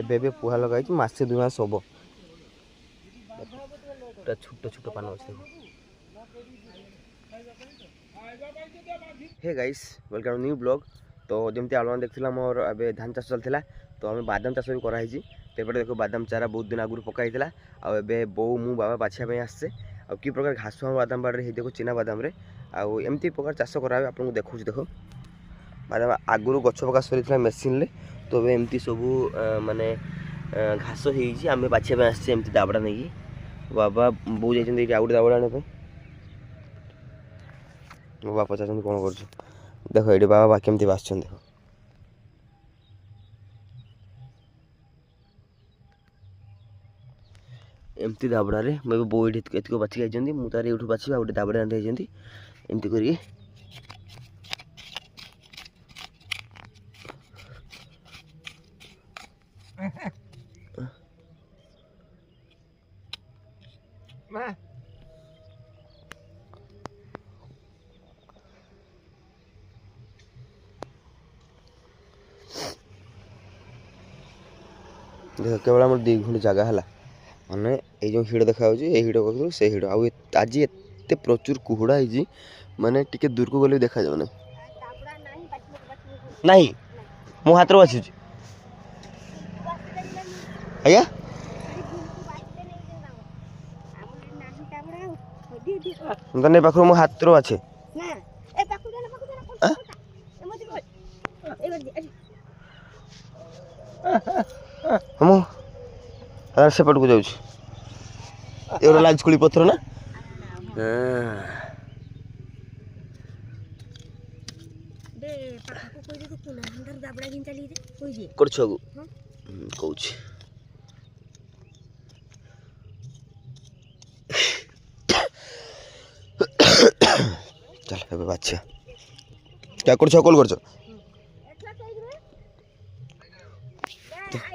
ଏବେ ପୁହା ଲଗାଇଛି ମାସେ 2 ମାସ ହବ। ପୁରା ଛୋଟ ଛୋଟ ପାନ ଅଛି ଦେଖ। Hey guys welcome new blog. तो जमती आप देखा मोर ए धान चाष चलता तो आम बादाम चाष भी कराई। तो ये देखो बादाम चारा बहुत दिन आगुरी पकाई आबे बो मु बाबा बाछिया आसचे आ कि प्रकार घास बादाम बाड़े देखो चिना बादाम रे आमती प्रकार चाष करा आपको देखो। देखो बादाम आगुरी गछ पका सरी मेसीन रे तो एमती सब माने घास होम बाछिया आसचे एमती दाबड़ा नहीं बाबा बो जाइए आउ गोटे दाबड़ा आने मो बापा पचार कौन कर देखो ये बाबा केमती बास देखो एमती दाबड़ा रे मैं बो ये बाछी आई मुझे ये बाछी गोटे दाबड़ा आनते एमती कर देख केवल आम 2 गुंठ जगह है माने ये हिड़ देखा हिड़ कह से हिड़ आज एत प्रचुर कुहुड़ा है माने टिके दूर को गले देखा जाए नहीं मो हाथ बाछी आज्ञा नहीं पाख मो हाथ अच्छे हम सेपट को जाऊँ लाज कुली पत्थर ना कौच चल बाछा क्या कर कल कर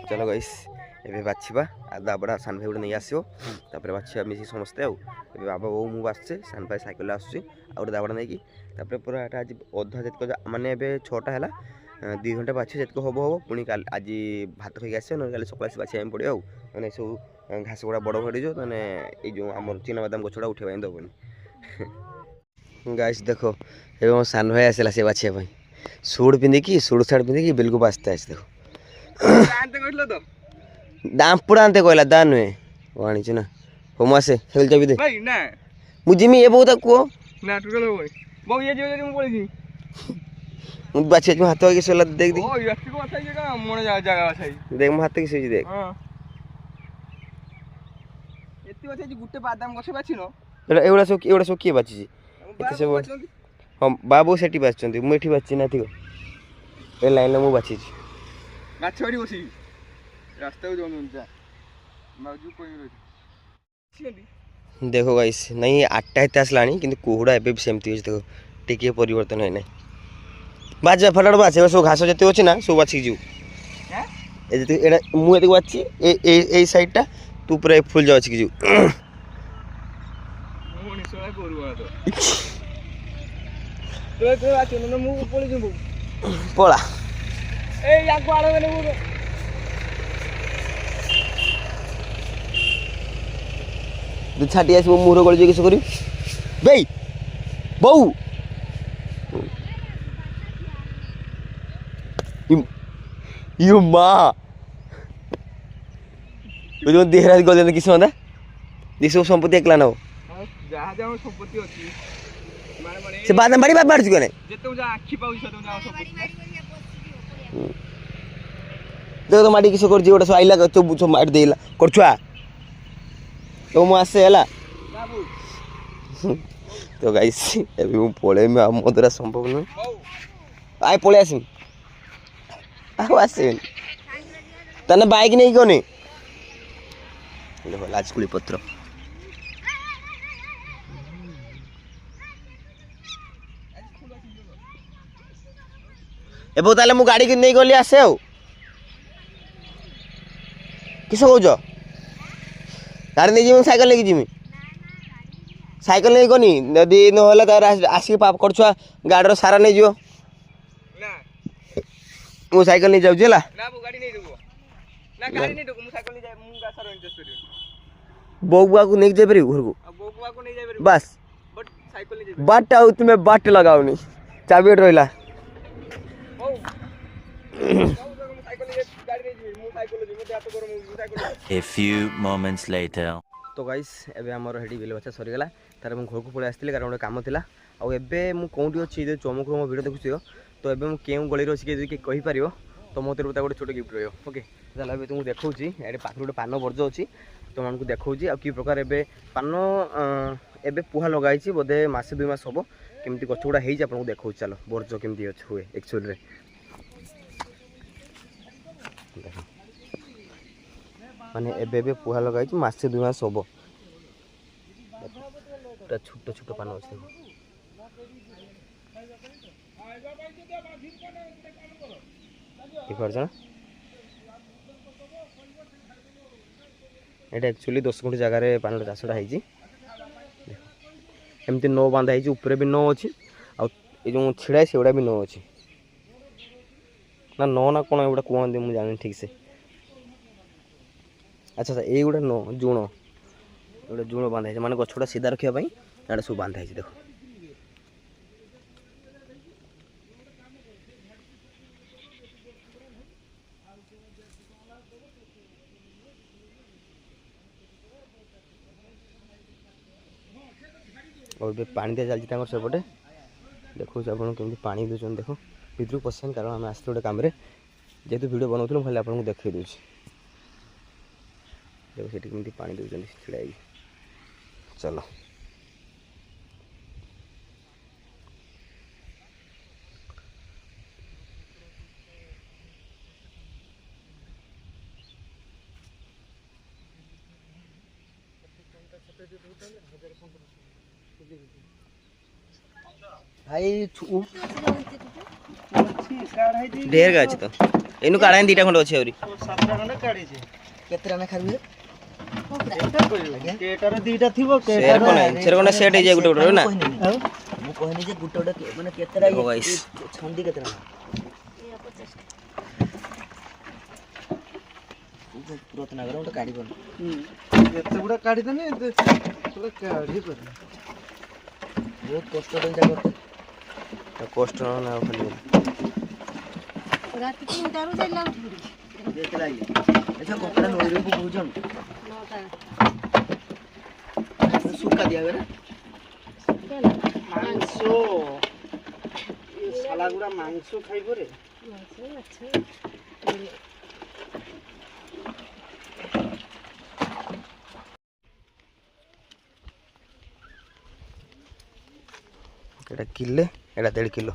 चलो गाइस ए बाछा दाबड़ा सान भाई गोटे नहीं आसो बाछा मिसी समस्ते आए बाबा बो मु बासचे सान भाई साइकेल आसूँ गोटे दाबड़ा नहीं पूरा आज अधा जितक माने 6टा है 2 घंटा बाछी जितक हम हम पुणी आज भात खाई आस ना सकाल से बाछा पड़े मैंने सब घास गुड़ा बड़ बढ़ मैंने ये आम चिना बादाम गछड़ा उठे दबनी गाइस देखो ये मो सान भाई आसला से बाछिया सुड़ पिंधिकी सुड़ साड़ पिंधिकी बिल्कुल बासते आस देखो दामपुड़ा आनते कहला दा नुहे आनी ना हो मुझे हेल चाबी दे मुझे ये बहुत बाछी हाथ आगे सोला देख दी देख मो हाथ की देख गुटे बादाम गछ बाछिनो एवढा सब किए बाछी हाँ बाबू सेठी बाछी मुझे बाछी ना थी ए लाइन में बाछी गाछड़ी बसी रास्ता को जा माजू कोई देखो गाइस नहीं 8टा हित आसलानी कि कुहुड़ा एवं सेमती अच्छे देखो टिके परिवर्तन है ना बाज फटाफट बाछ सब घास जिते अच्छे ना सब बाछी जीव मुझे बाछी ए साइडटा तू पूरा फुल जा बाछी जीव पला छाटी आस मुहर गल किस कर बऊ यू माँ देहराज गल किस मत ये सब संपत्ति एकला ना से बादाम बाड़ी बात मारछु कने देखो तो माटी किस कर गोटे सब आइला सब मार देला करछुआ तो मु आसे हला तो गाइस अभी मु पळे में मो द्वारा संभव न आइ पळे आसी आसे तने बाइक नहीं कोनी देखो लाजकुली पत्र एबो ताले मु गाड़ी के नहीं गली आसे हो किस कौच गाड़ी नहीं जी साइकेल लेके जीमी साइकेल नहीं कनी यदि नहला तार आसिक पाप करछुआ गाड़ी सारा नहीं जीव ना मु साइकेल नहीं जाउछि हला ना वो गाड़ी नहीं देबो ନା ଗାଡ଼ି ନେଇ ମୁଁ ସାଇକେଲ ନେଇ ଯାଏ ମୁଁ ଗାଛର ଇଣ୍ଟରେଷ୍ଟ କରିବି ବୋଉ ବୁଆକୁ ନେଇକି ଯାଇପାରିବୁ ଘରକୁ ଆଉ ବୋଉ ବାକୁ ନେଇ ଯାଇପାରିବି ବାସ୍ ବଟ୍ ସାଇକେଲ ନେଇ ଯିବି ବାଟ ଆଉ ତୁମେ ବାଟ ଲଗାଉନି ଚାବି ଏଠି ରହିଲା ହଉ ମୁଁ ସାଇକେଲ ନେଇ ଗାଡ଼ି ନେଇ ଯିବି ମୁଁ ସାଇକେଲ ଯିବି ମୋତେ ହାତ ଗରମ ମୁଁ cycle A few moments later. ତ ଗାଇସ୍ ଏବେ ଆମର ହେଠି ବିଲ ବଛା ସରିଗଲା ତାର ମୁଁ ଘରକୁ ପଳେଇ ଆସିଥିଲି କାରଣ ଗୋଟେ କାମ ଥିଲା ଆଉ ଏବେ ମୁଁ କେଉଁଠି ଅଛି ଯଦି ଚମକରୁ ମୋ ଭିଡ଼ିଓ ଦେଖୁଛ ତ ଏବେ ମୁଁ କେଉଁ ଗଳିରେ ଅଛି ଯଦି କିଏ କହିପାରିବ ତ ମୋ ତରଫରୁ ତା ଗୋଟେ ଛୋଟ ଗିଫ୍ଟ ରହିବ ଓକେ ତାହେଲେ ଏବେ ତୁମକୁ ଦେଖାଉଛି ଏଠି ପାଖରେ ଗୋଟେ ପାନ ବର୍ଜ ଅଛି ତୁମମାନଙ୍କୁ ଦେଖାଉଛି ଆଉ କି ପ୍ରକାର ଏବେ ପାନ ଏବେ ପୁହା ଲଗା ହେଇଛି ବୋଧେ ମାସେ 2 ମାସ ହେବ କେମିତି ଗଛ ଗୁଡ଼ା ହେଇଛି ଆପଣଙ୍କୁ ଦେଖାଉଛି ଚାଲ ବର୍ଜ କେମିତି ଅଛି ହୁଏ ଏକ୍ଚୁଆଲିରେ ମାନେ ଏବେ ଏବେ ପୁହା ଲଗା ହେଇଛି ମାସେ 2 ମାସ ହେବ ପୁରା ଛୋଟ ଛୋଟ ପାନ ଅଛି ଦେଖ ଦେଖିପାରୁଛ ନା এটা एक्चुअली 10 गुंठ जगार पान चाषटा होती एमती नौ बांधा होती ऊपर भी नौ अच्छी जो छिड़ा से गुड़ा भी नौ अच्छी ना नौ ना कौन एगुड़ा कहते मुझे जानी ठीक से अच्छा अच्छा ये गोटे नौ जुण गोटे जुण बांधा है माने गछटा सीधा रखापी यहाँ सब बांधा है देख और भी पानी दिया चलती सेपटे देखो आप पानी दूसरी देख भितर पशान कारण आम आस गोटे कम जेहतु वीडियो बनाऊँ भले आपको देखी दूसरी देखो से कमी पानी दूसरी छिड़ा चलो भाई ढेर गाछ तो एनु काढ़ा दीटा खंड अछि औरी सातटा खंडे काढी छे केतरा ना खाबी एटा कोइ केटार दीटा थिबो शेर कोन सेट हे जे गुटे गुटे ना मु कहनी जे गुटे गुटे माने केतरा देखो गाइस छंदी केतरा पुरत नगर गुटे काढी बन केते गुडा काढी दने पुरा काढी पर बहुत कष्ट दिन जा करते कष्ट ना खाली रात 3 टारू जाइला उठी देखला ये अच्छा कोकड़ा नोरी को बुझन 9टा सुक्का दिया गरे मांसो ये साला गुडा मांसो खाइबो रे अच्छा एटा किले एटा 1.5 किलो